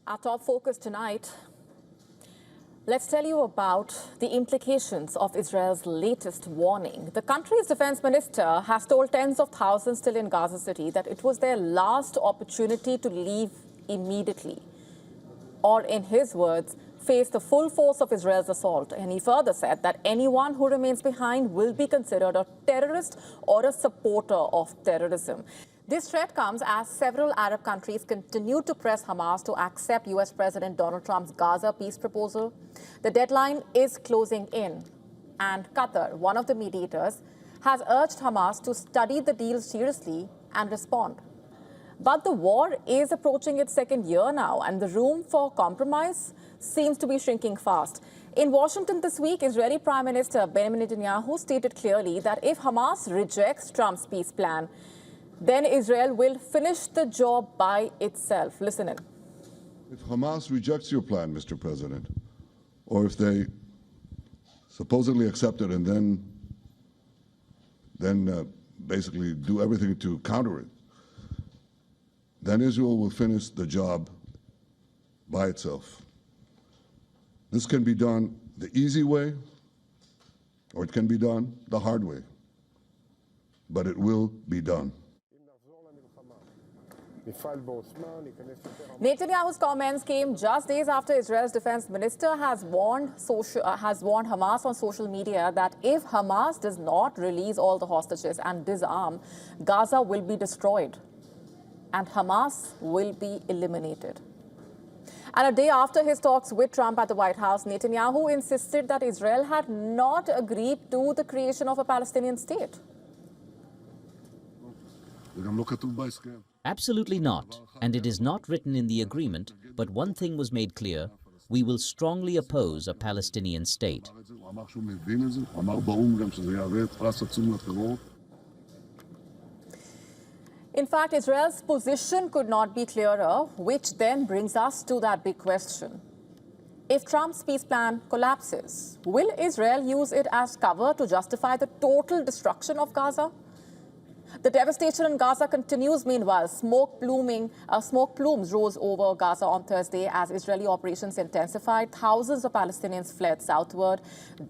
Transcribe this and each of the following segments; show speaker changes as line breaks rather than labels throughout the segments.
Our top focus tonight, let's tell you about the implications of Israel's latest warning. The country's defense minister has told tens of thousands still in Gaza City that it was their last opportunity to leave immediately, or in his words, face the full force of Israel's assault. And he further said that anyone who remains behind will be considered a terrorist or a supporter of terrorism. This threat comes as several Arab countries continue to press Hamas to accept U.S. President Donald Trump's Gaza peace proposal. The deadline is closing in, and Qatar, one of the mediators, has urged Hamas to study the deal seriously and respond. But the war is approaching its second year now, and the room for compromise seems to be shrinking fast. In Washington this week, Israeli Prime Minister Benjamin Netanyahu stated clearly that if Hamas rejects Trump's peace plan, then Israel will finish the job by itself. Listen in.
If Hamas rejects your plan, Mr. President, or if they supposedly accept it and then basically do everything to counter it, then Israel will finish the job by itself. This can be done the easy way, or it can be done the hard way, but it will be done.
Netanyahu's comments came just days after Israel's defense minister has warned Hamas on social media that if Hamas does not release all the hostages and disarm, Gaza will be destroyed and Hamas will be eliminated. And a day after his talks with Trump at the White House, Netanyahu insisted that Israel had not agreed to the creation of a Palestinian state.
Absolutely not, and it is not written in the agreement, but one thing was made clear: we will strongly oppose a Palestinian state.
In fact, Israel's position could not be clearer, which then brings us to that big question. If Trump's peace plan collapses, will Israel use it as cover to justify the total destruction of Gaza? The devastation in Gaza continues. Meanwhile, smoke plumes rose over Gaza on Thursday as Israeli operations intensified. Thousands of Palestinians fled southward,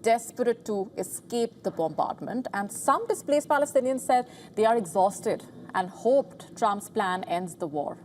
desperate to escape the bombardment. And some displaced Palestinians said they are exhausted and hoped Trump's plan ends the war.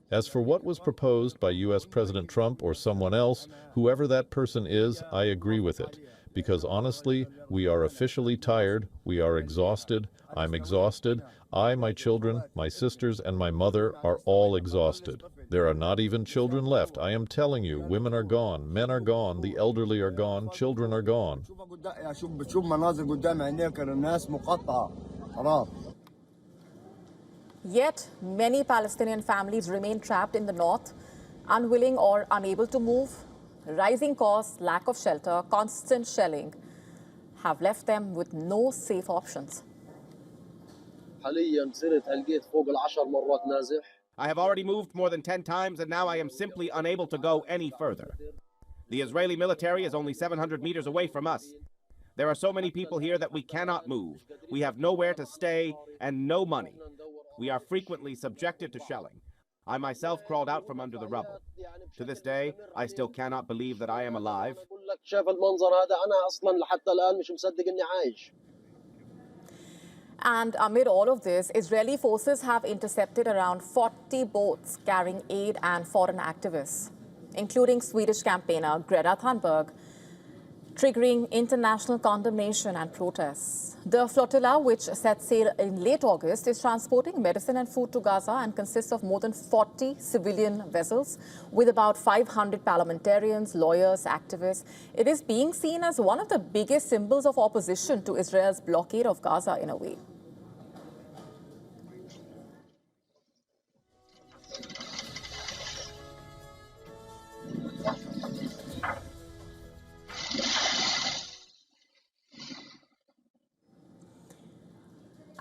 As for what was proposed by U.S. President Trump or someone else, whoever that person is, I agree with it. Because honestly, we are officially tired, we are exhausted, I'm exhausted, I, my children, my sisters, and my mother are all exhausted. There are not even children left. I am telling you, women are gone, men are gone, the elderly are gone, children are gone.
Yet, many Palestinian families remain trapped in the north, unwilling or unable to move. Rising costs, lack of shelter, constant shelling have left them with no safe options.
I have already moved more than 10 times, and now I am simply unable to go any further. The Israeli military is only 700 meters away from us. There are so many people here that we cannot move. We have nowhere to stay and no money. We are frequently subjected to shelling. I myself crawled out from under the rubble. To this day, I still cannot believe that I am alive.
And amid all of this, Israeli forces have intercepted around 40 boats carrying aid and foreign activists, including Swedish campaigner Greta Thunberg, triggering international condemnation and protests. The flotilla, which set sail in late August, is transporting medicine and food to Gaza and consists of more than 40 civilian vessels with about 500 parliamentarians, lawyers, activists. It is being seen as one of the biggest symbols of opposition to Israel's blockade of Gaza in a way.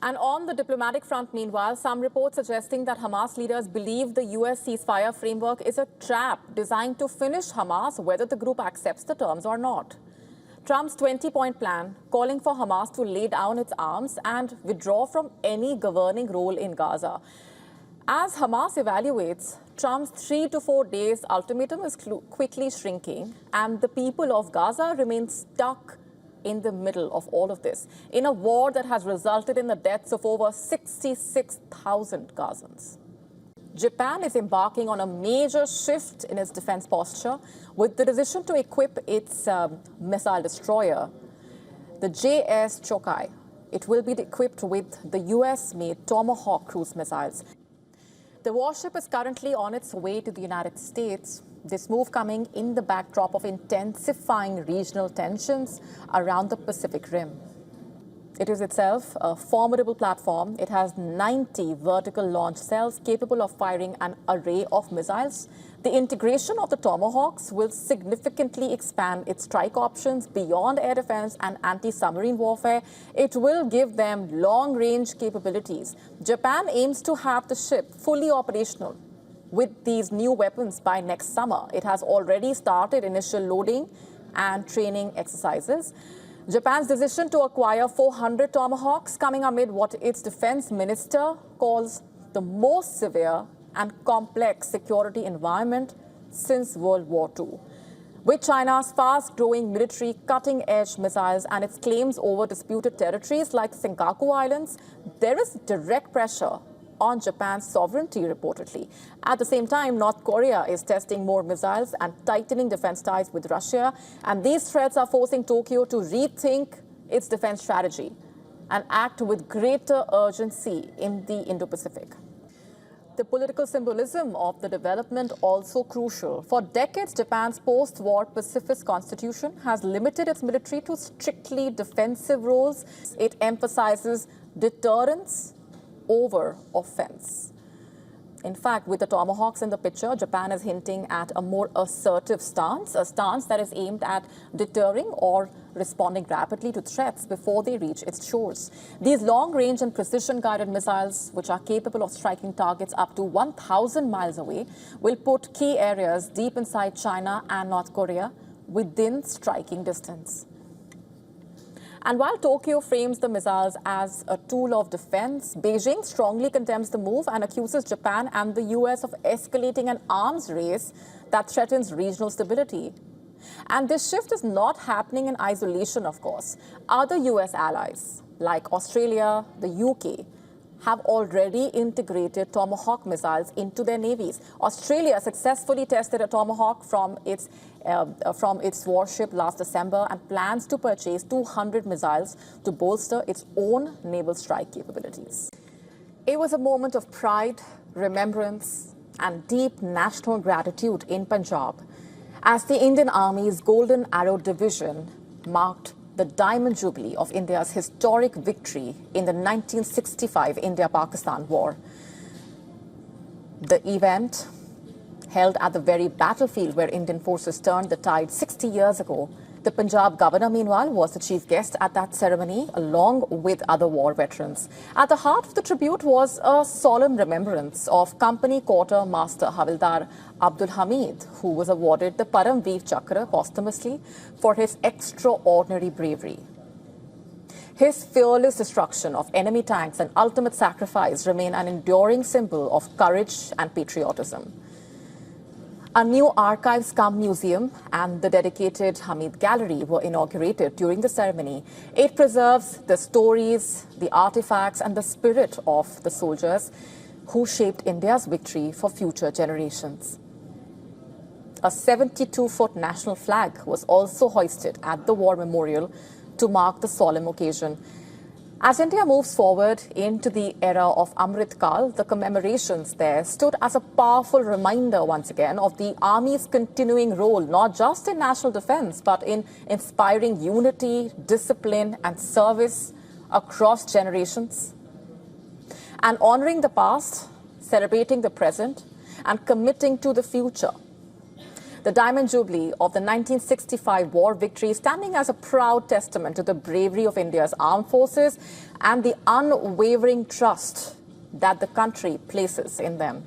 And on the diplomatic front, meanwhile, some reports suggesting that Hamas leaders believe the U.S. ceasefire framework is a trap designed to finish Hamas, whether the group accepts the terms or not. Trump's 20-point plan calling for Hamas to lay down its arms and withdraw from any governing role in Gaza. As Hamas evaluates, Trump's 3 to 4 days ultimatum is quickly shrinking, and the people of Gaza remain stuck in the middle of all of this, in a war that has resulted in the deaths of over 66,000 Gazans. Japan is embarking on a major shift in its defense posture with the decision to equip its missile destroyer, the JS Chokai. It will be equipped with the US-made Tomahawk cruise missiles. The warship is currently on its way to the United States, this move coming in the backdrop of intensifying regional tensions around the Pacific Rim. It is itself a formidable platform. It has 90 vertical launch cells capable of firing an array of missiles. The integration of the Tomahawks will significantly expand its strike options beyond air defense and anti-submarine warfare. It will give them long-range capabilities. Japan aims to have the ship fully operational with these new weapons by next summer. It has already started initial loading and training exercises. Japan's decision to acquire 400 Tomahawks coming amid what its defense minister calls the most severe and complex security environment since World War II. With China's fast-growing military cutting-edge missiles and its claims over disputed territories like Senkaku Islands, there is direct pressure on Japan's sovereignty, reportedly. At the same time, North Korea is testing more missiles and tightening defense ties with Russia. And these threats are forcing Tokyo to rethink its defense strategy and act with greater urgency in the Indo-Pacific. The political symbolism of the development also crucial. For decades, Japan's post-war pacifist constitution has limited its military to strictly defensive roles. It emphasizes deterrence over offense. In fact, with the Tomahawks in the picture, Japan is hinting at a more assertive stance, a stance that is aimed at deterring or responding rapidly to threats before they reach its shores. These long-range and precision-guided missiles, which are capable of striking targets up to 1,000 miles away, will put key areas deep inside China and North Korea within striking distance. And while Tokyo frames the missiles as a tool of defense, Beijing strongly condemns the move and accuses Japan and the US of escalating an arms race that threatens regional stability. And this shift is not happening in isolation, of course. Other US allies, like Australia, the UK, have already integrated Tomahawk missiles into their navies. Australia successfully tested a Tomahawk from its warship last December and plans to purchase 200 missiles to bolster its own naval strike capabilities. It was a moment of pride, remembrance, and deep national gratitude in Punjab as the Indian Army's Golden Arrow Division marked the Diamond Jubilee of India's historic victory in the 1965 India-Pakistan War. The event, held at the very battlefield where Indian forces turned the tide 60 years ago, the Punjab governor, meanwhile, was the chief guest at that ceremony, along with other war veterans. At the heart of the tribute was a solemn remembrance of Company Quarter Master Havildar Abdul Hamid, who was awarded the Param Veer Chakra posthumously for his extraordinary bravery. His fearless destruction of enemy tanks and ultimate sacrifice remain an enduring symbol of courage and patriotism. A new Archives Cum Museum and the dedicated Hamid Gallery were inaugurated during the ceremony. It preserves the stories, the artifacts, and the spirit of the soldiers who shaped India's victory for future generations. A 72-foot national flag was also hoisted at the war memorial to mark the solemn occasion. As India moves forward into the era of Amrit Kal, the commemorations there stood as a powerful reminder once again of the Army's continuing role, not just in national defense, but in inspiring unity, discipline, and service across generations. And honoring the past, celebrating the present, and committing to the future. The Diamond Jubilee of the 1965 war victory standing as a proud testament to the bravery of India's armed forces and the unwavering trust that the country places in them.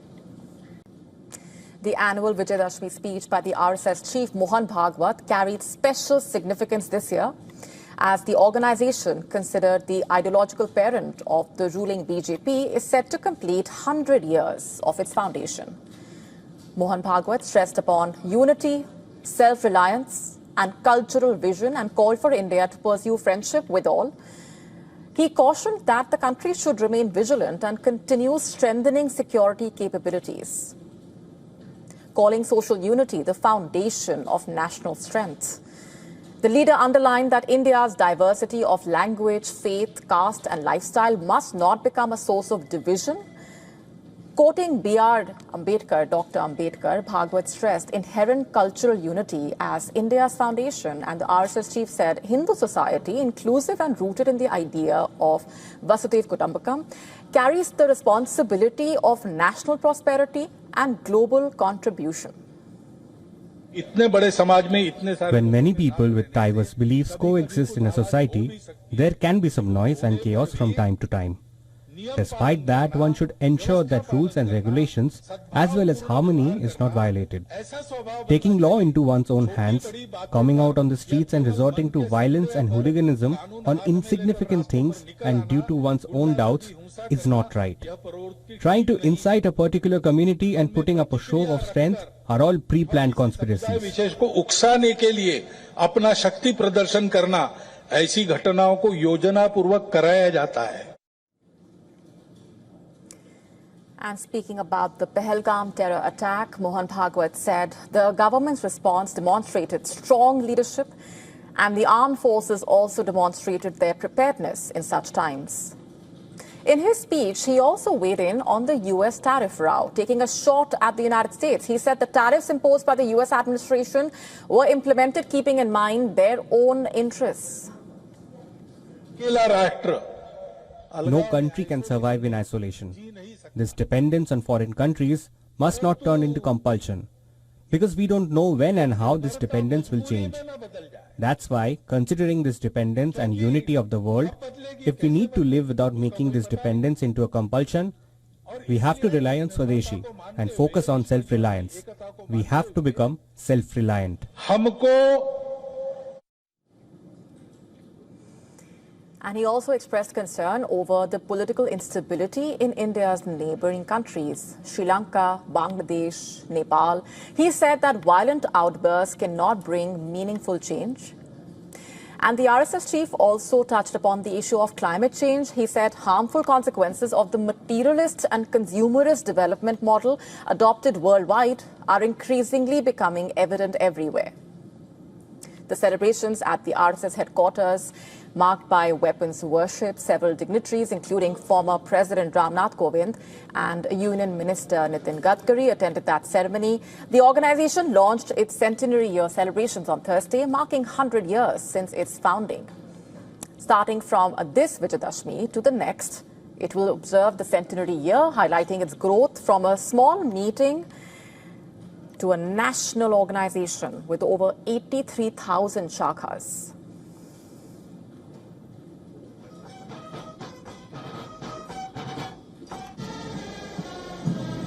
The annual Vijayadashmi speech by the RSS chief Mohan Bhagwat carried special significance this year, as the organization, considered the ideological parent of the ruling BJP, is set to complete 100 years of its foundation. Mohan Bhagwat stressed upon unity, self-reliance and cultural vision and called for India to pursue friendship with all. He cautioned that the country should remain vigilant and continue strengthening security capabilities, calling social unity the foundation of national strength. The leader underlined that India's diversity of language, faith, caste and lifestyle must not become a source of division. Quoting B.R. Ambedkar, Dr. Ambedkar, Bhagwat stressed inherent cultural unity as India's foundation, and the RSS chief said Hindu society, inclusive and rooted in the idea of Vasudhaiva Kutumbakam, carries the responsibility of national prosperity and global contribution.
When many people with diverse beliefs coexist in a society, there can be some noise and chaos from time to time. Despite that, one should ensure that rules and regulations as well as harmony is not violated. Taking law into one's own hands, coming out on the streets and resorting to violence and hooliganism on insignificant things and due to one's own doubts is not right. Trying to incite a particular community and putting up a show of strength are all pre-planned conspiracies.
And speaking about the Pahalgam terror attack, Mohan Bhagwat said the government's response demonstrated strong leadership, and the armed forces also demonstrated their preparedness in such times. In his speech, he also weighed in on the U.S. tariff row, taking a shot at the United States. He said the tariffs imposed by the U.S. administration were implemented keeping in mind their own interests.
No country can survive in isolation. This dependence on foreign countries must not turn into compulsion, because we don't know when and how this dependence will change. That's why, considering this dependence and unity of the world, if we need to live without making this dependence into a compulsion, we have to rely on Swadeshi and focus on self-reliance. We have to become self-reliant.
And he also expressed concern over the political instability in India's neighboring countries, Sri Lanka, Bangladesh, Nepal. He said that violent outbursts cannot bring meaningful change. And the RSS chief also touched upon the issue of climate change. He said harmful consequences of the materialist and consumerist development model adopted worldwide are increasingly becoming evident everywhere. The celebrations at the RSS headquarters, marked by weapons worship, several dignitaries, including former President Ramnath Kovind and Union Minister Nitin Gadkari, attended that ceremony. The organization launched its centenary year celebrations on Thursday, marking 100 years since its founding. Starting from this Vijayadashmi to the next, it will observe the centenary year, highlighting its growth from a small meeting to a national organization with over 83,000 shakhas.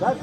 That's